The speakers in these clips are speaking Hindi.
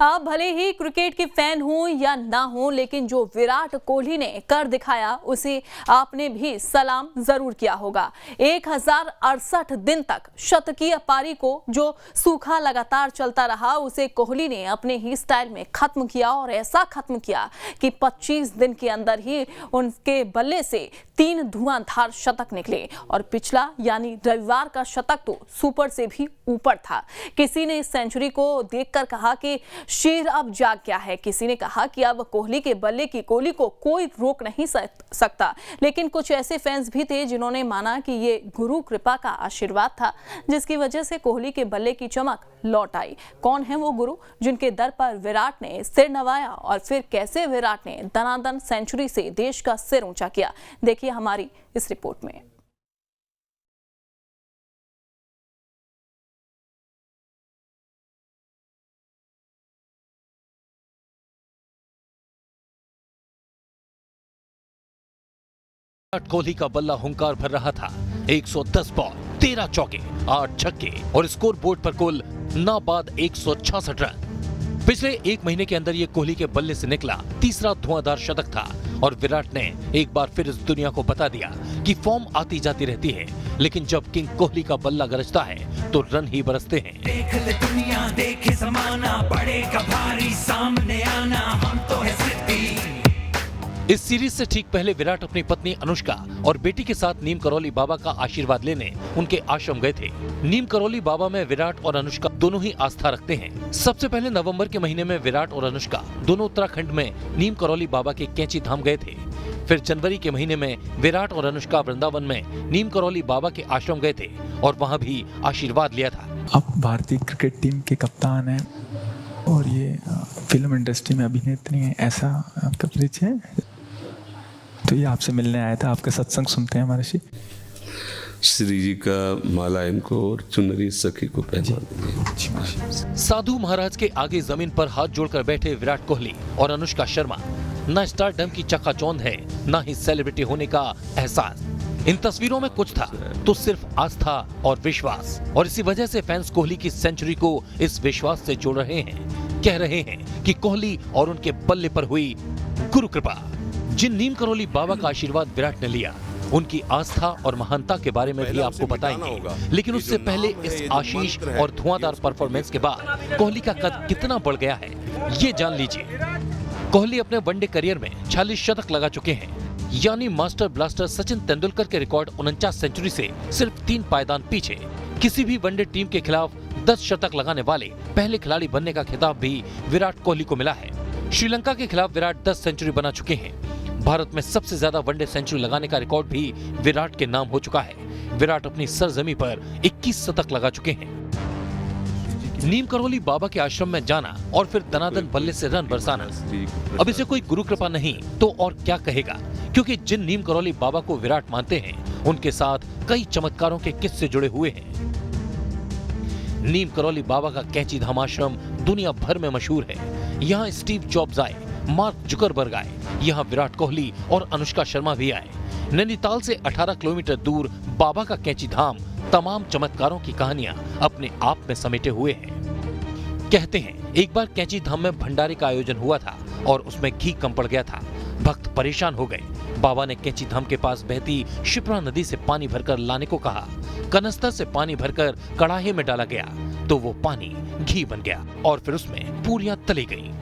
आप भले ही क्रिकेट के फैन हो या ना हो, लेकिन जो विराट कोहली ने कर दिखाया उसे आपने भी सलाम जरूर किया होगा। 1068 दिन तक शतकीय पारी को जो सूखा लगातार चलता रहा, उसे कोहली ने अपने ही स्टाइल में खत्म किया और ऐसा खत्म किया कि 25 दिन के अंदर ही उनके बल्ले से 3 धुआंधार शतक निकले और पिछला यानी रविवार का शतक तो सुपर से भी ऊपर था। किसी ने इस सेंचुरी को देखकर कहा कि शेर अब जाग गया है, किसी ने कहा कि अब कोहली के बल्ले की कोहली को कोई रोक नहीं सकता। लेकिन कुछ ऐसे फैंस भी थे जिन्होंने माना कि ये गुरु कृपा का आशीर्वाद था, जिसकी वजह से कोहली के बल्ले की चमक लौट आई। कौन है वो गुरु जिनके दर पर विराट ने सिर नवाया और फिर कैसे विराट ने दनादन सेंचुरी से देश का सिर ऊंचा किया, देखिए हमारी इस रिपोर्ट में। विराट कोहली का बल्ला हुंकार भर रहा था। 110 बॉल, 13 चौके, 8 छक्के और स्कोर बोर्ड पर कुल नाबाद 166 रन। पिछले एक महीने के अंदर ये कोहली के बल्ले से निकला तीसरा धुआंधार शतक था और विराट ने एक बार फिर इस दुनिया को बता दिया कि फॉर्म आती जाती रहती है, लेकिन जब किंग कोहली का बल्ला गरजता है तो रन ही बरसते हैं। देख ले दुनिया, देखे ज़माना, पड़ेगा भारी सामने आना, हम तो है सिद्धि। इस सीरीज से ठीक पहले विराट अपनी पत्नी अनुष्का और बेटी के साथ नीम करौली बाबा का आशीर्वाद लेने उनके आश्रम गए थे। नीम करौली बाबा में विराट और अनुष्का दोनों ही आस्था रखते हैं। सबसे पहले नवंबर के महीने में विराट और अनुष्का दोनों उत्तराखंड में नीम करौली बाबा के कैंची धाम गए थे। फिर जनवरी के महीने में विराट और अनुष्का वृंदावन में नीम करौली बाबा के आश्रम गए थे और वहाँ भी आशीर्वाद लिया था। आप भारतीय क्रिकेट टीम के कप्तान हैं और ये फिल्म इंडस्ट्री में अभिनेत्री हैं, ऐसा आपका परिचय है? तो ये आपसे मिलने आया था, आपके सत्संग सुनते हैं हमारे श्री जी का माला इनको और चुनरी सखी को पहना। साधु महाराज के आगे जमीन पर हाथ जोड़कर बैठे विराट कोहली और अनुष्का शर्मा। न स्टारडम की चकाचौंध है, न ही सेलिब्रिटी होने का एहसास। इन तस्वीरों में कुछ था तो सिर्फ आस्था और विश्वास, और इसी वजह से फैंस कोहली की सेंचुरी को इस विश्वास से जोड़ रहे हैं। कह रहे हैं कि कोहली और उनके बल्ले पर हुई गुरु कृपा। जिन नीम करौली बाबा का आशीर्वाद विराट ने लिया, उनकी आस्था और महानता के बारे में भी आपको बताएंगे, लेकिन उससे पहले इस आशीष और धुआंधार परफॉर्मेंस के बाद कोहली का कद कितना बढ़ गया है, ये जान लीजिए। कोहली अपने वनडे करियर में 46 शतक लगा चुके हैं, यानी मास्टर ब्लास्टर सचिन तेंदुलकर के रिकॉर्ड 49 सेंचुरी से सिर्फ 3 पायदान पीछे। किसी भी वनडे टीम के खिलाफ 10 शतक लगाने वाले पहले खिलाड़ी बनने का खिताब भी विराट कोहली को मिला है। श्रीलंका के खिलाफ विराट 10 सेंचुरी बना चुके हैं। भारत में सबसे ज्यादा वनडे सेंचुरी लगाने का रिकॉर्ड भी विराट के नाम हो चुका है। विराट अपनी सरजमी पर 21 शतक लगा चुके हैं। नीम करौली बाबा के आश्रम में जाना और फिर दनादन बल्ले से रन बरसाना, अब इसे कोई गुरु कृपा नहीं तो और क्या कहेगा, क्योंकि जिन नीम करौली बाबा को विराट मानते हैं, उनके साथ कई चमत्कारों के किस्से जुड़े हुए हैं। नीम करौली बाबा का कैंची धाम आश्रम दुनिया भर में मशहूर है। यहाँ स्टीव जॉब्स आए, मार्क जुकरबर्ग आए, यहाँ विराट कोहली और अनुष्का शर्मा भी आए। नैनीताल से 18 किलोमीटर दूर बाबा का कैंची धाम तमाम चमत्कारों की कहानियां अपने आप में समेटे हुए हैं। कहते हैं एक बार कैंची धाम में भंडारे का आयोजन हुआ था और उसमें घी कम पड़ गया था। भक्त परेशान हो गए। बाबा ने कैंची धाम के पास बहती शिप्रा नदी से पानी भरकर लाने को कहा। कनस्तर से पानी भरकर कड़ाहे में डाला गया तो वो पानी घी बन गया और फिर उसमें पूरियां तली गईं।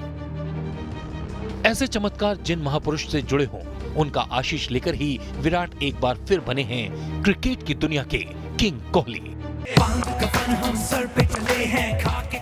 ऐसे चमत्कार जिन महापुरुष से जुड़े हों, उनका आशीष लेकर ही विराट एक बार फिर बने हैं क्रिकेट की दुनिया के किंग कोहली। हम सर पे चले हैं, खा के